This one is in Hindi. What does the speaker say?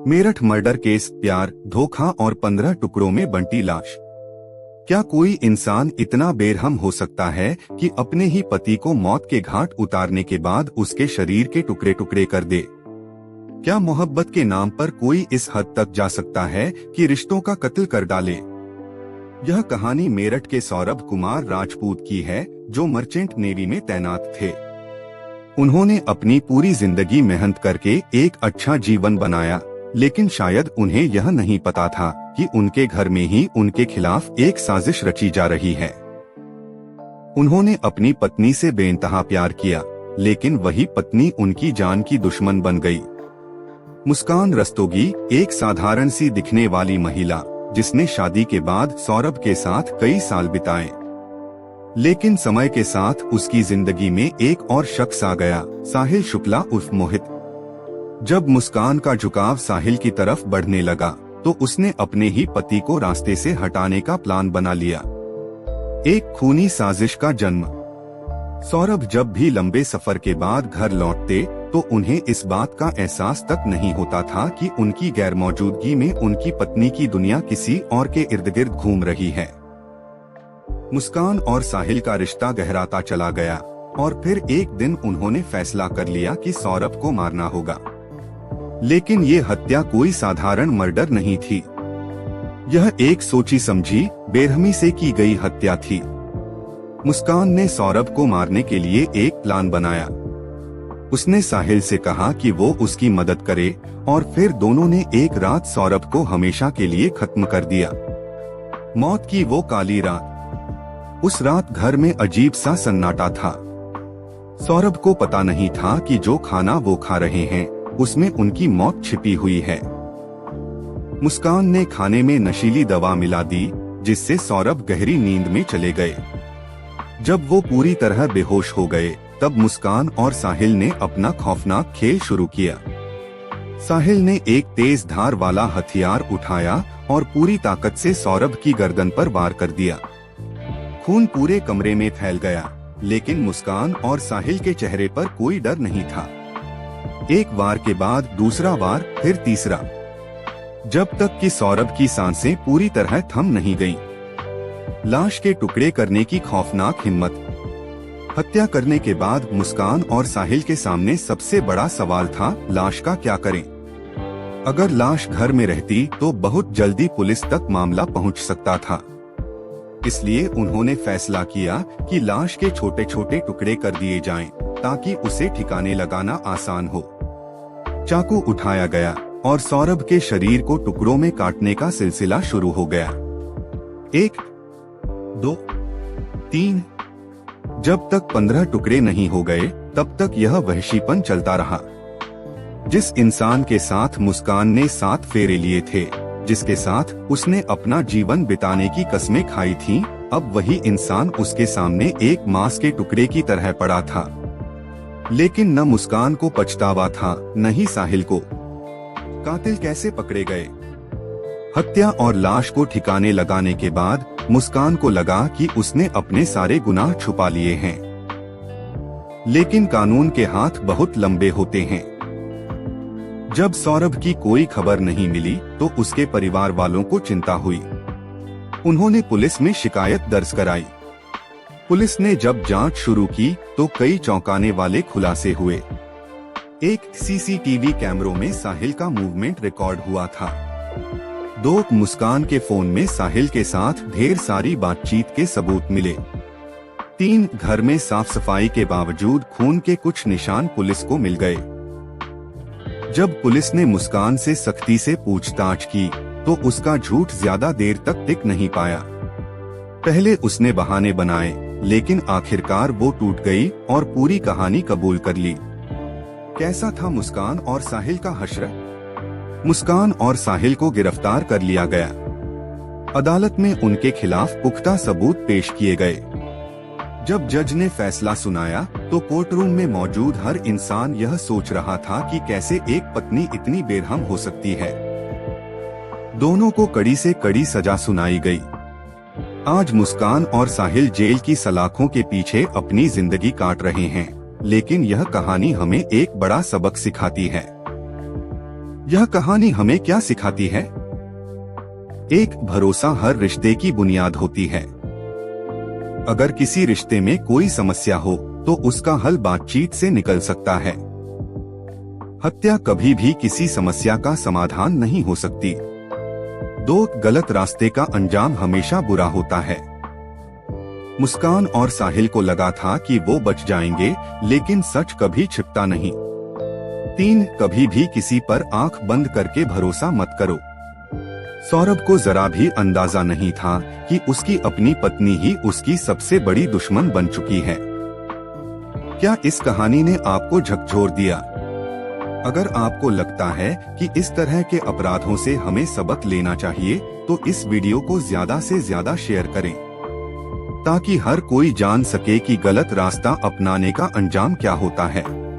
मेरठ मर्डर केस, प्यार, धोखा और 15 टुकड़ों में बंटी लाश। क्या कोई इंसान इतना बेरहम हो सकता है कि अपने ही पति को मौत के घाट उतारने के बाद उसके शरीर के टुकड़े टुकड़े कर दे? क्या मोहब्बत के नाम पर कोई इस हद तक जा सकता है कि रिश्तों का कत्ल कर डाले? यह कहानी मेरठ के सौरभ कुमार राजपूत की है, जो मर्चेंट नेवी में तैनात थे। उन्होंने अपनी पूरी जिंदगी मेहनत करके एक अच्छा जीवन बनाया, लेकिन शायद उन्हें यह नहीं पता था कि उनके घर में ही उनके खिलाफ एक साजिश रची जा रही है। उन्होंने अपनी पत्नी से बेइंतहा प्यार किया, लेकिन वही पत्नी उनकी जान की दुश्मन बन गई। मुस्कान रस्तोगी एक साधारण सी दिखने वाली महिला, जिसने शादी के बाद सौरभ के साथ कई साल बिताए, लेकिन समय के साथ उसकी जिंदगी में एक और शख्स आ गया, साहिल शुक्ला उर्फ मोहित। जब मुस्कान का झुकाव साहिल की तरफ बढ़ने लगा, तो उसने अपने ही पति को रास्ते से हटाने का प्लान बना लिया। एक खूनी साजिश का जन्म। सौरभ जब भी लंबे सफर के बाद घर लौटते, तो उन्हें इस बात का एहसास तक नहीं होता था कि उनकी गैरमौजूदगी में उनकी पत्नी की दुनिया किसी और के इर्द गिर्द घूम रही है। मुस्कान और साहिल का रिश्ता गहराता चला गया, और फिर एक दिन उन्होंने फैसला कर लिया कि सौरभ को मारना होगा। लेकिन ये हत्या कोई साधारण मर्डर नहीं थी। यह एक सोची समझी, बेरहमी से की गई हत्या थी। मुस्कान ने सौरभ को मारने के लिए एक प्लान बनाया। उसने साहिल से कहा कि वो उसकी मदद करे, और फिर दोनों ने एक रात सौरभ को हमेशा के लिए खत्म कर दिया। मौत की वो काली रात। उस रात घर में अजीब सा सन्नाटा था। सौरभ को पता नहीं था कि जो खाना वो खा रहे हैं, उसमें उनकी मौत छिपी हुई है। मुस्कान ने खाने में नशीली दवा मिला दी, जिससे सौरभ गहरी नींद में चले गए। जब वो पूरी तरह बेहोश हो गए, तब मुस्कान और साहिल ने अपना खौफनाक खेल शुरू किया। साहिल ने एक तेज धार वाला हथियार उठाया और पूरी ताकत से सौरभ की गर्दन पर वार कर दिया। खून पूरे कमरे में फैल गया, लेकिन मुस्कान और साहिल के चेहरे पर कोई डर नहीं था। एक वार के बाद दूसरा वार, फिर तीसरा, जब तक कि सौरभ की सांसें पूरी तरह थम नहीं गईं। लाश के टुकड़े करने की खौफनाक हिम्मत। हत्या करने के बाद मुस्कान और साहिल के सामने सबसे बड़ा सवाल था, लाश का क्या करें? अगर लाश घर में रहती तो बहुत जल्दी पुलिस तक मामला पहुंच सकता था। इसलिए उन्होंने फैसला किया कि लाश के छोटे छोटे टुकड़े कर दिए जाएं, ताकि उसे ठिकाने लगाना आसान हो। चाकू उठाया गया और सौरभ के शरीर को टुकड़ों में काटने का सिलसिला शुरू हो गया। 1, 2, 3। जब तक 15 टुकड़े नहीं हो गए, तब तक यह वहशीपन चलता रहा। जिस इंसान के साथ मुस्कान ने 7 फेरे लिए थे, जिसके साथ उसने अपना जीवन बिताने की कस्में खाई थीं, अब वही इंसान उसके सामने एक मांस के टुकड़े की तरह पड़ा था। लेकिन न मुस्कान को पछतावा था, न ही साहिल को। कातिल कैसे पकड़े गए? हत्या और लाश को ठिकाने लगाने के बाद मुस्कान को लगा कि उसने अपने सारे गुनाह छुपा लिए हैं। लेकिन कानून के हाथ बहुत लंबे होते हैं। जब सौरभ की कोई खबर नहीं मिली, तो उसके परिवार वालों को चिंता हुई। उन्होंने पुलिस में शिकायत दर्ज कराई। पुलिस ने जब जांच शुरू की, तो कई चौंकाने वाले खुलासे हुए। एक सीसीटीवी कैमरों में साहिल का मूवमेंट रिकॉर्ड हुआ था। 2 मुस्कान के फोन में साहिल के साथ ढेर सारी बातचीत के सबूत मिले। 3 घर में साफ सफाई के बावजूद खून के कुछ निशान पुलिस को मिल गए। जब पुलिस ने मुस्कान से सख्ती से पूछताछ की, तो उसका झूठ ज्यादा देर तक टिक नहीं पाया। पहले उसने बहाने बनाए, लेकिन आखिरकार वो टूट गई और पूरी कहानी कबूल कर ली। कैसा था मुस्कान और साहिल का हश्र? मुस्कान और साहिल को गिरफ्तार कर लिया गया। अदालत में उनके खिलाफ पुख्ता सबूत पेश किए गए। जब जज ने फैसला सुनाया, तो कोर्टरूम में मौजूद हर इंसान यह सोच रहा था कि कैसे एक पत्नी इतनी बेरहम हो सकती है। दोनों को कड़ी से कड़ी सजा सुनाई गई। आज मुस्कान और साहिल जेल की सलाखों के पीछे अपनी जिंदगी काट रहे हैं, लेकिन यह कहानी हमें एक बड़ा सबक सिखाती है। यह कहानी हमें क्या सिखाती है? एक, भरोसा हर रिश्ते की बुनियाद होती है। अगर किसी रिश्ते में कोई समस्या हो तो उसका हल बातचीत से निकल सकता है। हत्या कभी भी किसी समस्या का समाधान नहीं हो सकती। दो, गलत रास्ते का अंजाम हमेशा बुरा होता है। मुस्कान और साहिल को लगा था कि वो बच जाएंगे, लेकिन सच कभी छिपता नहीं। तीन, कभी भी किसी पर आंख बंद करके भरोसा मत करो। सौरभ को जरा भी अंदाजा नहीं था कि उसकी अपनी पत्नी ही उसकी सबसे बड़ी दुश्मन बन चुकी है। क्या इस कहानी ने आपको झकझोर दिया? अगर आपको लगता है कि इस तरह के अपराधों से हमें सबक लेना चाहिए, तो इस वीडियो को ज्यादा से ज्यादा शेयर करें, ताकि हर कोई जान सके कि गलत रास्ता अपनाने का अंजाम क्या होता है।